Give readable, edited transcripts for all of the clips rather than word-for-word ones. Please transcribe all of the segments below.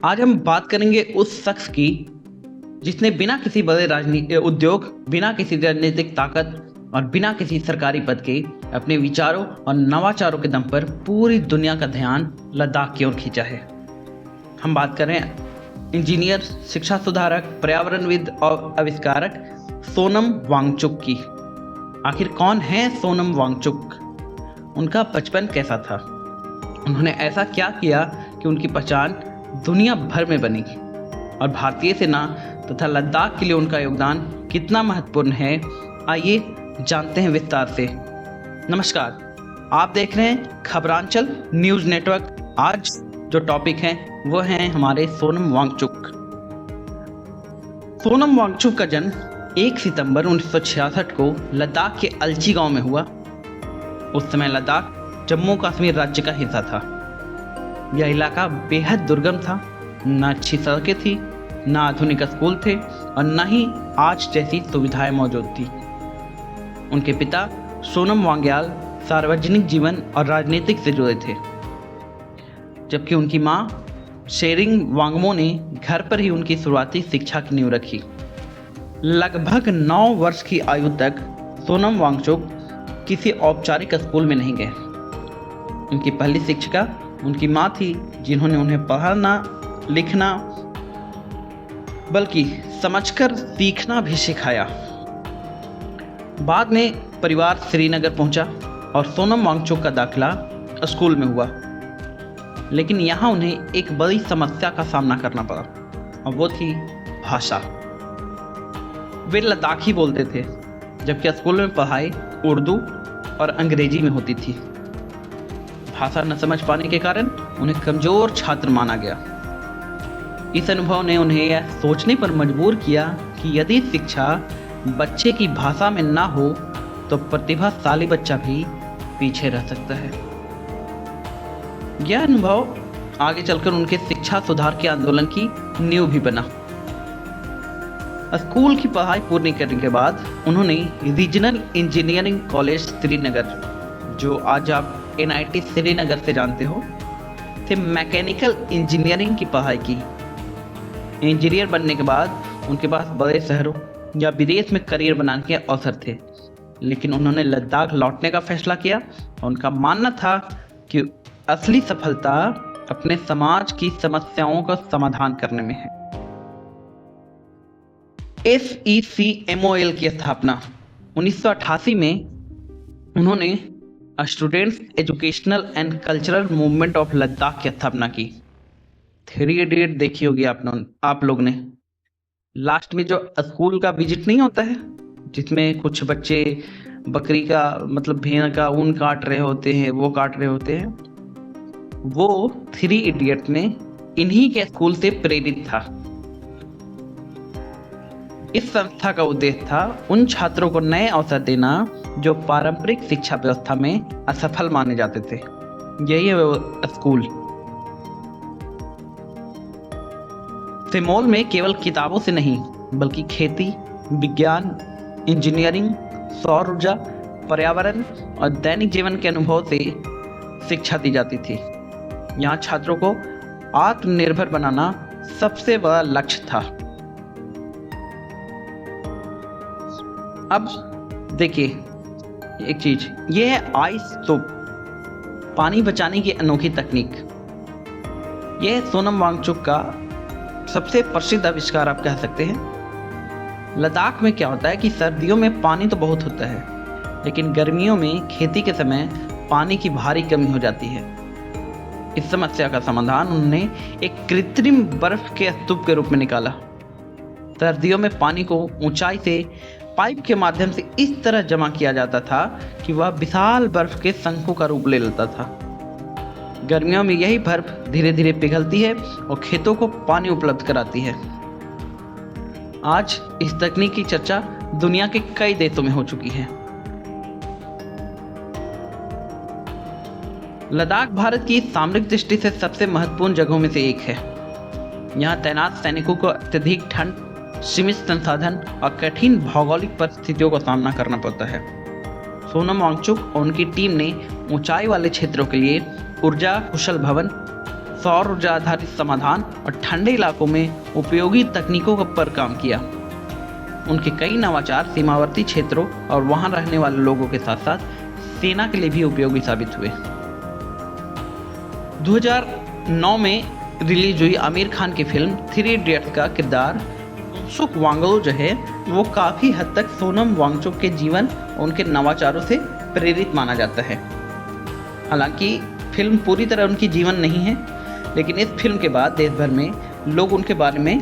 आज हम बात करेंगे उस शख्स की जिसने बिना किसी बड़े राजनीतिक उद्योग, बिना किसी राजनीतिक ताकत और बिना किसी सरकारी पद के अपने विचारों और नवाचारों के दम पर पूरी दुनिया का ध्यान लद्दाख की ओर खींचा है। हम बात कर रहे हैं इंजीनियर, शिक्षा सुधारक, पर्यावरणविद और आविष्कारक सोनम वांगचुक की। आखिर कौन है सोनम वांगचुक? उनका बचपन कैसा था? उन्होंने ऐसा क्या किया कि उनकी पहचान दुनिया भर में बनी? और भारतीय सेना तथा लद्दाख के लिए उनका योगदान कितना महत्वपूर्ण है, आइए जानते हैं विस्तार से। नमस्कार, आप देख रहे हैं खबरांचल न्यूज़ नेटवर्क। आज जो टॉपिक है वो है हमारे सोनम वांगचुक। सोनम वांगचुक का जन्म 1 सितंबर 1966 को लद्दाख के अलची गांव में हुआ। उस समय लद्दाख जम्मू कश्मीर राज्य का हिस्सा था। यह इलाका बेहद दुर्गम था। न अच्छी सड़कें थी, न आधुनिक स्कूल थे और न ही आज जैसी सुविधाएं मौजूद थी। उनके पिता सोनम वांग्याल सार्वजनिक जीवन और राजनीतिक से जुड़े थे, जबकि उनकी मां शेरिंग वांगमो ने घर पर ही उनकी शुरुआती शिक्षा की नींव रखी। लगभग 9 वर्ष की आयु तक सोनम वांगचुक किसी औपचारिक स्कूल में नहीं गए। उनकी पहली शिक्षिका उनकी मां थी, जिन्होंने उन्हें पढ़ना लिखना बल्कि समझकर सीखना भी सिखाया। बाद में परिवार श्रीनगर पहुंचा और सोनम वांगचुक का दाखिला स्कूल में हुआ, लेकिन यहाँ उन्हें एक बड़ी समस्या का सामना करना पड़ा और वो थी भाषा। वे लद्दाखी बोलते थे, जबकि स्कूल में पढ़ाई उर्दू और अंग्रेजी में होती थी। भाषा न समझ पाने के कारण उन्हें कमजोर छात्र माना गया। इस अनुभव ने उन्हें यह सोचने पर मजबूर किया कि यदि शिक्षा बच्चे की भाषा में ना हो तो प्रतिभाशाली बच्चा भी पीछे रह सकता है। यह अनुभव आगे चलकर उनके शिक्षा सुधार के आंदोलन की नींव भी बना। स्कूल की पढ़ाई पूरी करने के बाद उन्होंने रीजनल इंजीनियरिंग कॉलेज श्रीनगर, जो आज आप NIT श्रीनगर से जानते हो, से मैकेनिकल इंजीनियरिंग की पढ़ाई की। इंजीनियर बनने के बाद उनके पास बड़े शहरों या विदेश में करियर बनाने के अवसर थे, लेकिन उन्होंने लद्दाख लौटने का फैसला किया और उनका मानना था कि असली सफलता अपने समाज की समस्याओं का समाधान करने में है। SECMOL की स्थापना 1988 में उन्होंने students educational and cultural movement of Ladakh की स्थापना की। 3 इडियट देखी होगी आप लोग ने। लास्ट में जो स्कूल का विजिट नहीं होता है, जिसमें कुछ बच्चे बकरी का मतलब भेड़ का ऊन काट रहे होते हैं, वो काट रहे होते हैं, वो 3 इडियट में इन्हीं के स्कूल से प्रेरित था। इस संस्था का उद्देश्य था उन छात्रों को नए अवसर देना जो पारंपरिक शिक्षा व्यवस्था में असफल माने जाते थे। यही है वो स्कूल। सेमोल में केवल किताबों से नहीं बल्कि खेती, विज्ञान, इंजीनियरिंग, सौर ऊर्जा, पर्यावरण और दैनिक जीवन के अनुभव से शिक्षा दी जाती थी। यहाँ छात्रों को आत्मनिर्भर बनाना सबसे बड़ा लक्ष्य था। अब देखिए एक चीज, ये है आइस सोप, पानी बचाने की अनोखी तकनीक। यह सोनम वांगचुक का सबसे प्रसिद्ध आविष्कार आप कह सकते हैं। लद्दाख में क्या होता है कि सर्दियों में पानी तो बहुत होता है, लेकिन गर्मियों में खेती के समय पानी की भारी कमी हो जाती है। इस समस्या का समाधान उन्होंने एक कृत्रिम बर्फ के स्तूप के रूप में निकाला। सर्दियों में पानी को ऊंचाई से पाइप के माध्यम से इस तरह जमा किया जाता था कि वह विशाल बर्फ के शंखों का रूप ले लेता था। गर्मियों में यही बर्फ धीरे धीरे पिघलती है और खेतों को पानी उपलब्ध कराती है। आज इस तकनीक की चर्चा दुनिया के कई देशों में हो चुकी है। लद्दाख भारत की सामरिक दृष्टि से सबसे महत्वपूर्ण जगहों में से एक है। यहाँ तैनात सैनिकों को अत्यधिक ठंड, सीमित संसाधन और कठिन भौगोलिक परिस्थितियों का सामना करना पड़ता है। सोनम वांगचुक और उनकी टीम ने ऊंचाई वाले क्षेत्रों के लिए ऊर्जा कुशल भवन, सौर ऊर्जा आधारित समाधान और ठंडे इलाकों में उपयोगी तकनीकों पर काम किया। उनके कई नवाचार सीमावर्ती क्षेत्रों और वहां रहने वाले लोगों के साथ साथ सेना के लिए भी उपयोगी साबित हुए। 2009 में रिलीज हुई आमिर खान की फिल्म थ्री इडियट्स का किरदार सुक वांगडू जो है वो काफ़ी हद तक सोनम वांगचुक के जीवन और उनके नवाचारों से प्रेरित माना जाता है। हालांकि फिल्म पूरी तरह उनकी जीवन नहीं है, लेकिन इस फिल्म के बाद देश भर में लोग उनके बारे में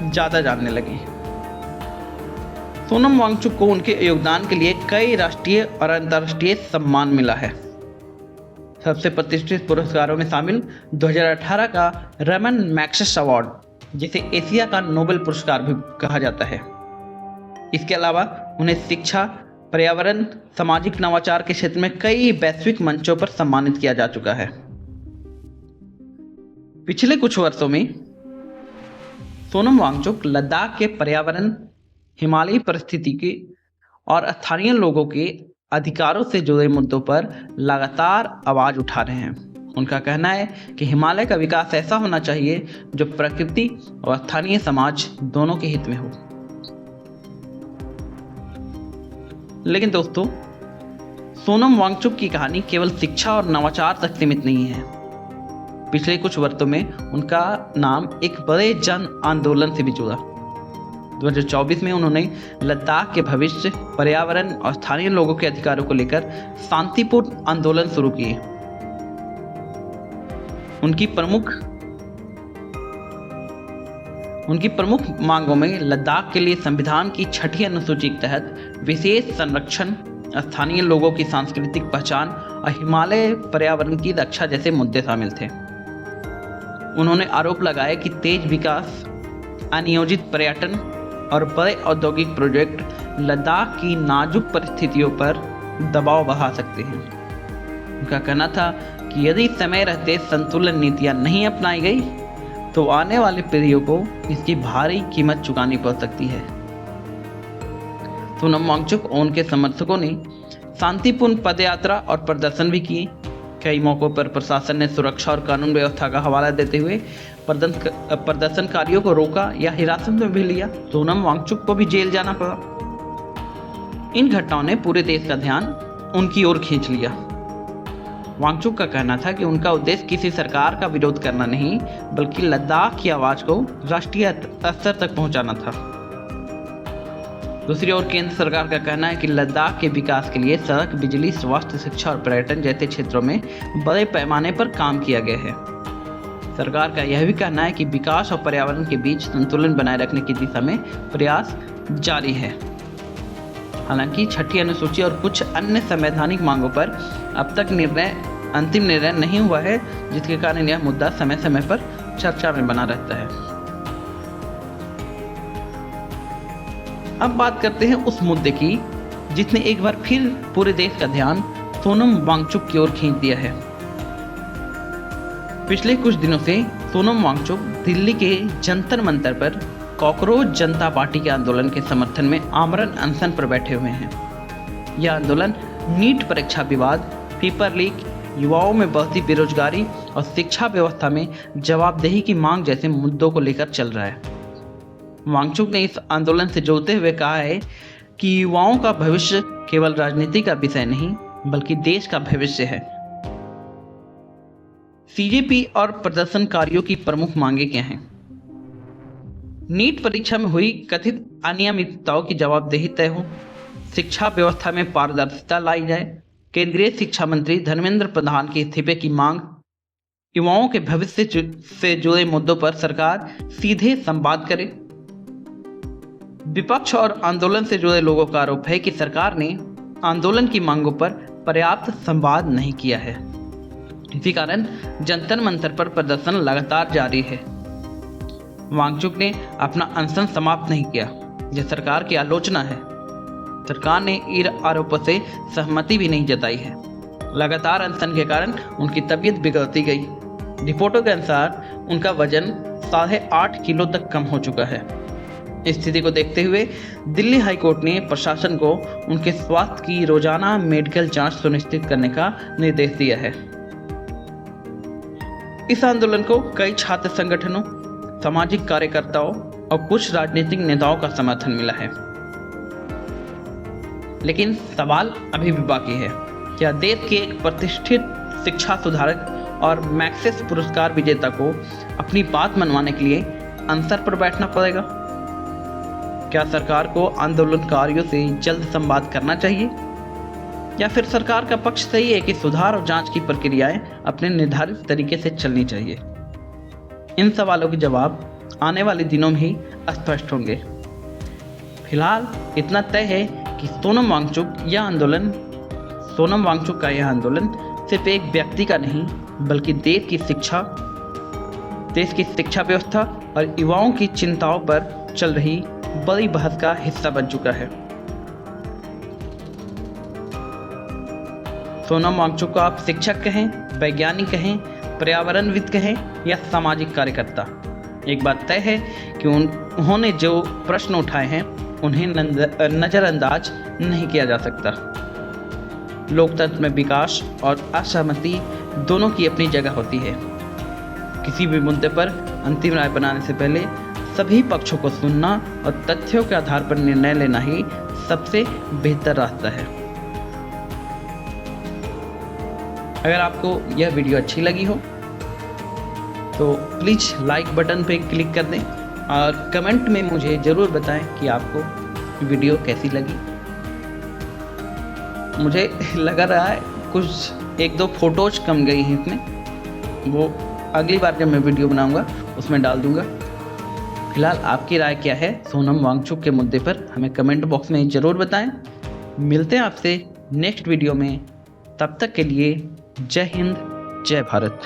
ज़्यादा जानने लगे। सोनम वांगचुक को उनके योगदान के लिए कई राष्ट्रीय और अंतर्राष्ट्रीय सम्मान मिला है। सबसे प्रतिष्ठित पुरस्कारों में शामिल 2018 का रमन मैग्सेसे अवार्ड, जिसे एशिया का नोबेल पुरस्कार भी कहा जाता है। इसके अलावा उन्हें शिक्षा, पर्यावरण, सामाजिक नवाचार के क्षेत्र में कई वैश्विक मंचों पर सम्मानित किया जा चुका है। पिछले कुछ वर्षों में सोनम वांगचुक लद्दाख के पर्यावरण, हिमालयी परिस्थितिकी और स्थानीय लोगों के अधिकारों से जुड़े मुद्दों पर लगातार आवाज उठा रहे हैं। उनका कहना है कि हिमालय का विकास ऐसा होना चाहिए जो प्रकृति और स्थानीय समाज दोनों के हित में हो। लेकिन दोस्तों, सोनम वांगचुक की कहानी केवल शिक्षा और नवाचार तक सीमित नहीं है। पिछले कुछ वर्षों में उनका नाम एक बड़े जन आंदोलन से भी जुड़ा। 2024 में उन्होंने लद्दाख के भविष्य, पर्यावरण और स्थानीय लोगों के अधिकारों को लेकर शांतिपूर्ण आंदोलन शुरू किए। उनकी प्रमुख मांगों में लद्दाख के लिए संविधान की 6ठी अनुसूची के तहत विशेष संरक्षण, स्थानीय लोगों की सांस्कृतिक पहचान और हिमालय पर्यावरण की रक्षा जैसे मुद्दे शामिल थे। उन्होंने आरोप लगाया कि तेज विकास, अनियोजित पर्यटन और बड़े औद्योगिक प्रोजेक्ट लद्दाख की नाजुक परिस्थितियों पर दबाव बढ़ा सकते हैं। उनका कहना था कि यदि समय रहते संतुलन नीतियां नहीं अपनाई गई तो आने वाली पीढ़ियों को इसकी भारी कीमत चुकानी पड़ सकती है। सोनम वांगचुक और उनके समर्थकों ने शांतिपूर्ण पदयात्रा और प्रदर्शन भी किए। कई मौकों पर प्रशासन ने सुरक्षा और कानून व्यवस्था का हवाला देते हुए प्रदर्शनकारियों को रोका या हिरासत में भी लिया। सोनम वांगचुक को भी जेल जाना पड़ा। इन घटनाओं ने पूरे देश का ध्यान उनकी ओर खींच लिया। वांगचुक का कहना था कि उनका उद्देश्य किसी सरकार का विरोध करना नहीं, बल्कि लद्दाख की आवाज को राष्ट्रीय स्तर तक पहुंचाना था। दूसरी ओर केंद्र सरकार का कहना है कि लद्दाख के विकास के लिए सड़क, बिजली, स्वास्थ्य, शिक्षा और पर्यटन जैसे क्षेत्रों में बड़े पैमाने पर काम किया गया है। सरकार का यह भी कहना है कि विकास और पर्यावरण के बीच संतुलन बनाए रखने की दिशा में प्रयास जारी है। हालांकि 6ठी अनुसूची और कुछ अन्य संवैधानिक मांगों पर अब तक अंतिम निर्णय नहीं हुआ है, जिसके कारण यह मुद्दा समय समय पर चर्चा में बना रहता है। अब बात करते हैं उस मुद्दे की जिसने एक बार फिर पूरे देश का ध्यान सोनम वांगचुक की ओर खींच दिया है। पिछले कुछ दिनों से सोनम वांगचुक दिल्ली के जंतर मंतर पर कॉकरोच जनता पार्टी के आंदोलन के समर्थन में आमरण अनशन पर बैठे हुए हैं। यह आंदोलन नीट परीक्षा विवाद, पेपर लीक, युवाओं में बढ़ती बेरोजगारी और शिक्षा व्यवस्था में जवाबदेही की मांग जैसे मुद्दों को लेकर चल रहा है। वांगचुक ने इस आंदोलन से जोड़ते हुए कहा है कि युवाओं का भविष्य केवल राजनीति का विषय नहीं, बल्कि देश का भविष्य है। सीजेपी और प्रदर्शनकारियों की प्रमुख मांगे क्या हैं? नीट परीक्षा में हुई कथित अनियमितताओं की जवाबदेही तय हो, शिक्षा व्यवस्था में पारदर्शिता लाई जाए, केंद्रीय शिक्षा मंत्री धर्मेंद्र प्रधान के इस्तीफे की मांग, युवाओं के भविष्य से जुड़े मुद्दों पर सरकार सीधे संवाद करे। विपक्ष और आंदोलन से जुड़े लोगों का आरोप है कि सरकार ने आंदोलन की मांगों पर पर्याप्त संवाद नहीं किया है। इसी कारण जंतर मंतर पर प्रदर्शन लगातार जारी है। वांगचुक ने अपना अनशन समाप्त नहीं किया, यह सरकार की आलोचना है। सरकार ने इन आरोपों से सहमति भी नहीं जताई है। लगातार अनशन के कारण उनकी तबीयत बिगड़ती गई। रिपोर्टों के अनुसार उनका वजन 8.5 किलो तक कम हो चुका है। इस स्थिति को देखते हुए दिल्ली हाईकोर्ट ने प्रशासन को उनके स्वास्थ्य की रोजाना मेडिकल जांच सुनिश्चित करने का निर्देश दिया है। इस आंदोलन को कई छात्र संगठनों, सामाजिक कार्यकर्ताओं और कुछ राजनीतिक नेताओं का समर्थन मिला है। लेकिन सवाल अभी भी बाकी है, क्या देश के एक प्रतिष्ठित शिक्षा सुधारक और मैक्सिस पुरस्कार विजेता को अपनी बात मनवाने के लिए अनशन पर बैठना पड़ेगा? क्या सरकार को आंदोलनकारियों से जल्द संवाद करना चाहिए, या फिर सरकार का पक्ष सही है कि सुधार और जांच की प्रक्रियाएं अपने निर्धारित तरीके से चलनी चाहिए? इन सवालों के जवाब आने वाले दिनों में ही स्पष्ट होंगे। फिलहाल इतना तय है कि सोनम वांगचुक का यह आंदोलन सिर्फ एक व्यक्ति का नहीं, बल्कि देश की शिक्षा व्यवस्था और युवाओं की चिंताओं पर चल रही बड़ी बहस का हिस्सा बन चुका है। सोनम वांगचुक को आप शिक्षक कहें, वैज्ञानिक कहें, पर्यावरणविद कहें या सामाजिक कार्यकर्ता, एक बात तय है कि उन्होंने जो प्रश्न उठाए हैं उन्हें नज़रअंदाज नहीं किया जा सकता। लोकतंत्र में विकास और असहमति दोनों की अपनी जगह होती है। किसी भी मुद्दे पर अंतिम राय बनाने से पहले सभी पक्षों को सुनना और तथ्यों के आधार पर निर्णय लेना ही सबसे बेहतर रास्ता है। अगर आपको यह वीडियो अच्छी लगी हो तो प्लीज़ लाइक बटन पे क्लिक कर दें और कमेंट में मुझे ज़रूर बताएं कि आपको वीडियो कैसी लगी। मुझे लग रहा है कुछ एक दो फोटोज कम गई हैं इसमें, वो अगली बार जब मैं वीडियो बनाऊंगा उसमें डाल दूंगा। फिलहाल आपकी राय क्या है सोनम वांगचुक के मुद्दे पर, हमें कमेंट बॉक्स में ज़रूर बताएं। मिलते हैं आपसे नेक्स्ट वीडियो में, तब तक के लिए जय हिंद, जय भारत।